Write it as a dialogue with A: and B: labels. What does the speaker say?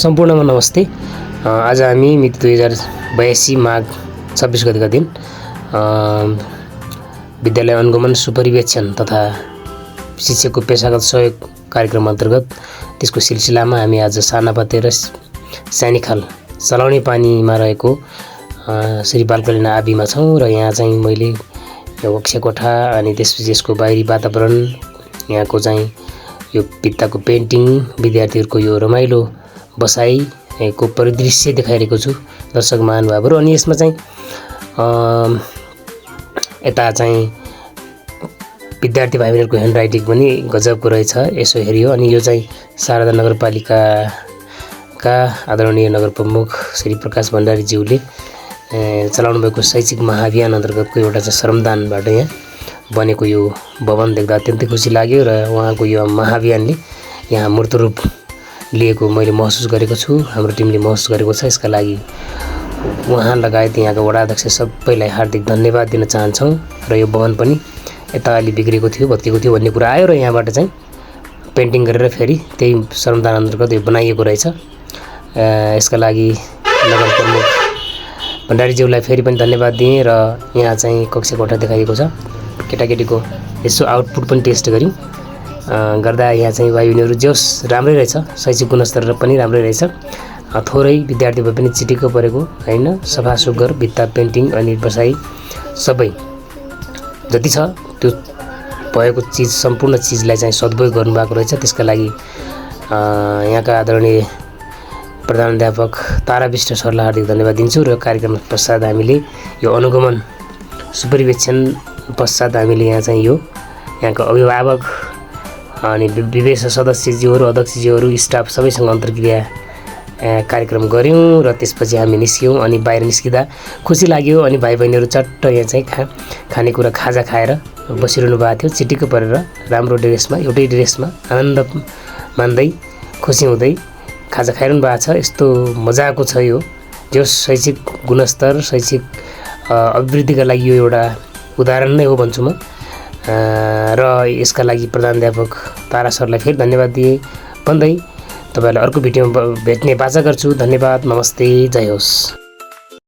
A: सम्पूर्णमा नमस्ते। आज हामी मिति 2082 माघ 26 गतेका दिन विद्यालय अनुगमन सुपरिवेक्षण तथा शिक्षकको पेशागत सहयोग कार्यक्रम अन्तर्गत त्यसको सिलसिलामा हामी आज सानापाते र सानीखाल चलाउने पानीमा रहेको श्री बालकल्याण आबिमा छौँ र यहाँ चाहिँ मैले यो कक्षा कोठा अनि त्यसपछि यसको बाहिरी वातावरण, यहाँको चाहिँ यो भित्ताको पेन्टिङ, विद्यार्थीहरूको यो रमाइलो बसाइको परिदृश्य देखाइरहेको छु दर्शक महानुभावहरू। अनि यसमा चाहिँ यता चाहिँ विद्यार्थी भाइ बहिनीहरूको ह्यान्ड राइटिङ पनि गजबको रहेछ यसो हेरियो। अनि यो चाहिँ शारदा नगरपालिकाका आदरणीय नगर प्रमुख श्री प्रकाश भण्डारीज्यूले चलाउनु भएको शैक्षिक महाअभियान अन्तर्गतको एउटा चाहिँ श्रमदानबाट यहाँ बनेको यो भवन देख्दा अत्यन्तै खुसी लाग्यो र उहाँको यो महाअभियानले यहाँ मूर्त रूप लिएको मैले महसुस गरेको छु, हाम्रो टिमले महसुस गरेको छ। यसका लागि उहाँ लगायत यहाँका वडा अध्यक्ष सबैलाई हार्दिक धन्यवाद दिन चाहन्छौँ। र यो भवन पनि यता अलि बिग्रेको थियो, भत्केको थियो भन्ने कुरा आयो र यहाँबाट चाहिँ पेन्टिङ गरेर फेरि त्यही श्रमदान अन्तर्गत यो बनाइएको रहेछ। यसका लागि नगर प्रमुख भण्डारीज्यूलाई फेरि पनि धन्यवाद दिएँ। र यहाँ चाहिँ कक्षा कोठा देखाइएको छ, केटाकेटीको यसो आउटपुट पनि टेस्ट गऱ्यौँ गर्दा यहाँ चाहिँ भाइ बहिनीहरू जोस् राम्रै रहेछ, शैक्षिक गुणस्तर पनि राम्रै रहेछ। थोरै विद्यार्थी भए पनि चिटिक्क परेको हैन, सफा सुग्घर भित्ता पेन्टिङ अनि बसाइ सबै जति छ त्यो भएको चिज सम्पूर्ण चिजलाई चाहिँ सदुपयोग गर्नुभएको रहेछ। त्यसका लागि यहाँका आदरणीय प्रधानाध्यापक तारा विष्ट सरलाई हार्दिक धन्यवाद दिन्छु। र कार्यक्रम पश्चात हामीले यो अनुगमन सुपरिवेक्षण पश्चात हामीले यहाँ चाहिँ यो यहाँको अभिभावक अनि विवेश सदस्यज्यूहरू, अध्यक्षज्यूहरू, स्टाफ सबैसँग अन्तर्क्रिया कार्यक्रम गऱ्यौँ र त्यसपछि हामी निस्क्यौँ। अनि बाहिर निस्किँदा खुसी लाग्यो। अनि भाइ बहिनीहरू चट्ट यहाँ चाहिँ खानेकुरा खाजा खाएर बसिरहनु भएको थियो, चिटिक्क परेर राम्रो ड्रेसमा, एउटै ड्रेसमा आनन्द मान्दै खुसी हुँदै खाजा खाइरहनु भएको छ। यस्तो मजाको छ यो जो शैक्षिक गुणस्तर, शैक्षिक अभिवृद्धिका लागि यो एउटा उदाहरण नै हो भन्छु म। र यसका लागि प्रधानाध्यापक तारा सरलाई फेरि धन्यवाद दिए भन्दै तपाईँलाई अर्को भिडियोमा भेट्ने बाचा गर्छु। धन्यवाद, नमस्ते, जय होस्।